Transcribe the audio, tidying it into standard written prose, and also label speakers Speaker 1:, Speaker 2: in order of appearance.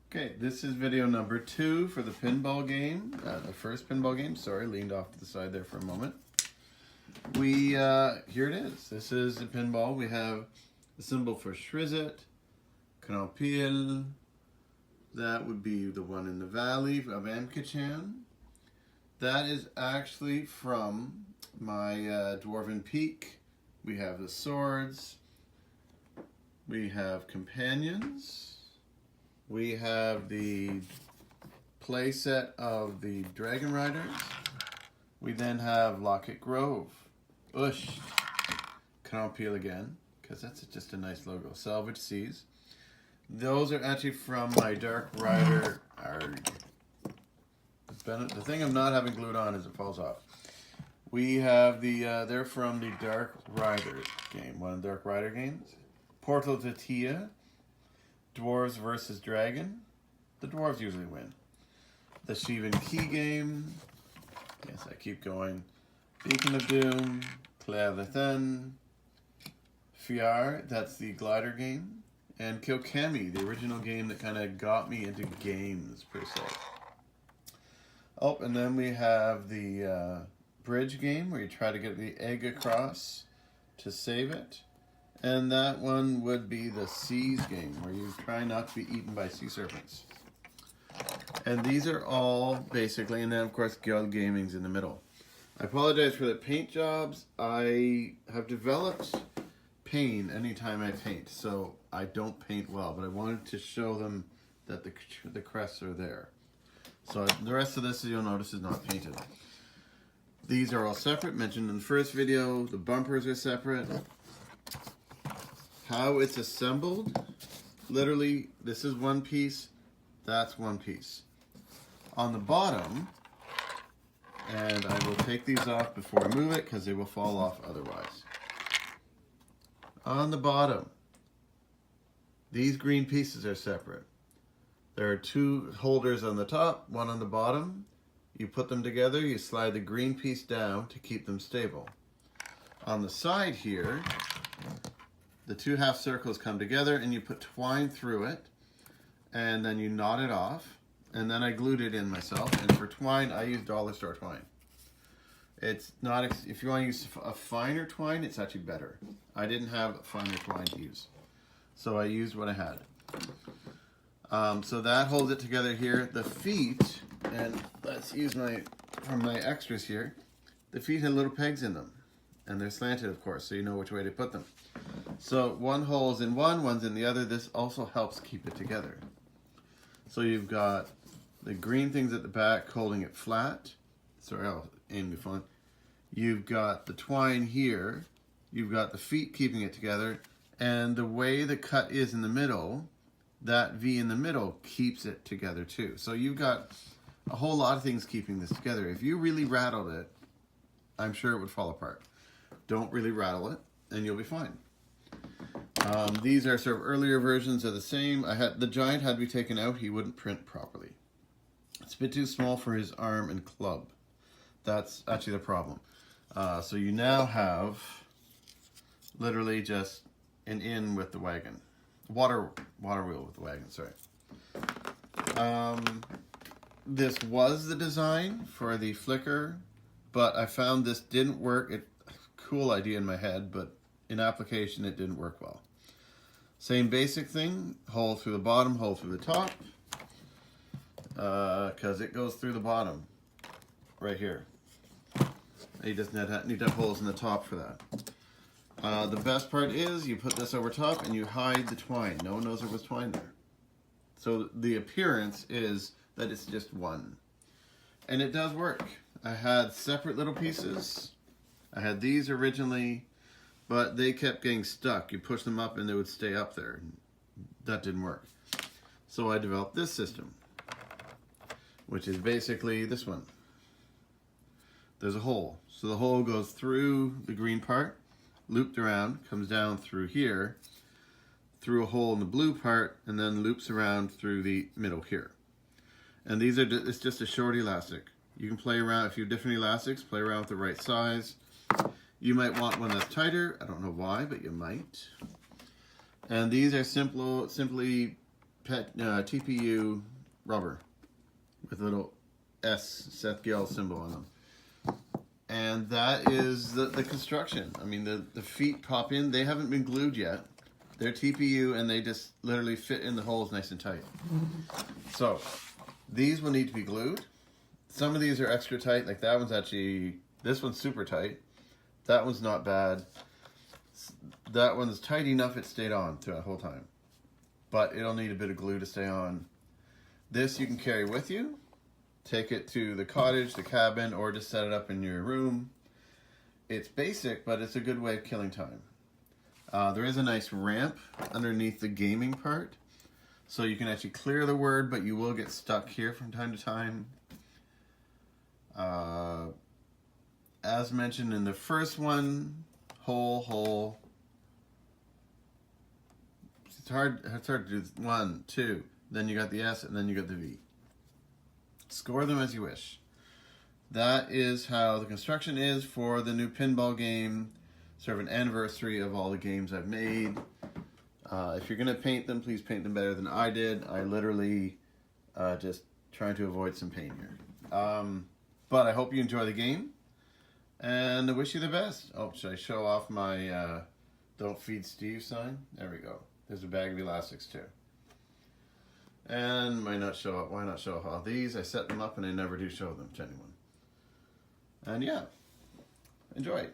Speaker 1: Okay, this is video number 2 for the pinball game. The first pinball game. Sorry, leaned off to the side there for a moment. Here it is. This is a pinball. We have the symbol for Shrizet, Knoppil. That would be the one in the valley of Amkachan. That is actually from my Dwarven Peak. We have the swords. We have companions. We have the play set of the Dragon Riders. We then have Locket Grove, Ush, Knoppil again, because that's just a nice logo. Salvage Seas. Those are actually from my Dark Rider. The thing of not having glued on is it falls off. We have they're from the Dark Rider game, one of the Dark Rider games. Portal to Tia. Dwarves versus Dragon. The dwarves usually win. The Shivan Key game. Yes, I keep going. Beacon of Doom. Claire Lethen. Fiar, that's the glider game. And Kilkemi, the original game that kind of got me into games, per se. Oh, and then we have the bridge game where you try to get the egg across to save it. And that one would be the Seas game, where you try not to be eaten by sea serpents. And these are all basically, and then of course Guild Gaming's in the middle. I apologize for the paint jobs. I have developed pain anytime I paint, so I don't paint well, but I wanted to show them that the crests are there. So the rest of this, you'll notice, is not painted. These are all separate, mentioned in the first video. The bumpers are separate. How it's assembled, literally, this is one piece, that's one piece. On the bottom, and I will take these off before I move it because they will fall off otherwise. On the bottom, these green pieces are separate. There are 2 holders on the top, one on the bottom. You put them together, you slide the green piece down to keep them stable. On the side here, the 2 half circles come together and you put twine through it and then you knot it off, and then I glued it in myself. And for twine, I use dollar store twine. It's not, if you want to use a finer twine, it's actually better. I didn't have finer twine to use, so I used what I had. So that holds it together here. The feet, and let's use from my extras here, the feet had little pegs in them, and they're slanted, of course, so you know which way to put them. So one hole's in one, one's in the other. This also helps keep it together. So you've got the green things at the back holding it flat. Sorry, I'll aim the phone. You've got the twine here. You've got the feet keeping it together. And the way the cut is in the middle, that V in the middle keeps it together too. So you've got a whole lot of things keeping this together. If you really rattled it, I'm sure it would fall apart. Don't really rattle it, and you'll be fine. These are sort of earlier versions of the same. The giant had to be taken out. He wouldn't print properly. It's a bit too small for his arm and club. That's actually the problem. So you now have literally just an in with the wagon. Water wheel with the wagon, sorry. This was the design for the flicker, but I found this didn't work. Cool idea in my head, but in application it didn't work well. Same basic thing, hole through the bottom, hole through the top, because it goes through the bottom, right here. You just need to have holes in the top for that. The best part is you put this over top and you hide the twine. No one knows there was twine there. So the appearance is that it's just one. And it does work. I had separate little pieces. I had these originally, but they kept getting stuck. You push them up and they would stay up there. That didn't work. So I developed this system, which is basically this one. There's a hole. So the hole goes through the green part, looped around, comes down through here, through a hole in the blue part, and then loops around through the middle here. And these are, it's just a short elastic. You can play around, if you have different elastics, play around with the right size. You might want one that's tighter. I don't know why, but you might. And these are simply TPU rubber with a little S Seth Gill symbol on them. And that is the construction. I mean, the feet pop in. They haven't been glued yet. They're TPU, and they just literally fit in the holes nice and tight. So these will need to be glued. Some of these are extra tight. Like that one's actually, this one's super tight. That one's not bad. That one's tight enough it stayed on throughout the whole time. But it'll need a bit of glue to stay on. This you can carry with you. Take it to the cottage, the cabin, or just set it up in your room. It's basic, but it's a good way of killing time. There is a nice ramp underneath the gaming part, so you can actually clear the word, but you will get stuck here from time to time. As mentioned in the first one, hole. It's hard to do 1, 2, then you got the S, and then you got the V. Score them as you wish. That is how the construction is for the new pinball game. Sort of an anniversary of all the games I've made. If you're going to paint them, please paint them better than I did. I literally just trying to avoid some pain here. But I hope you enjoy the game. And I wish you the best. Oh, should I show off my Don't Feed Steve sign? There we go. There's a bag of elastics too. And why not show off all these? I set them up and I never do show them to anyone. And yeah, enjoy.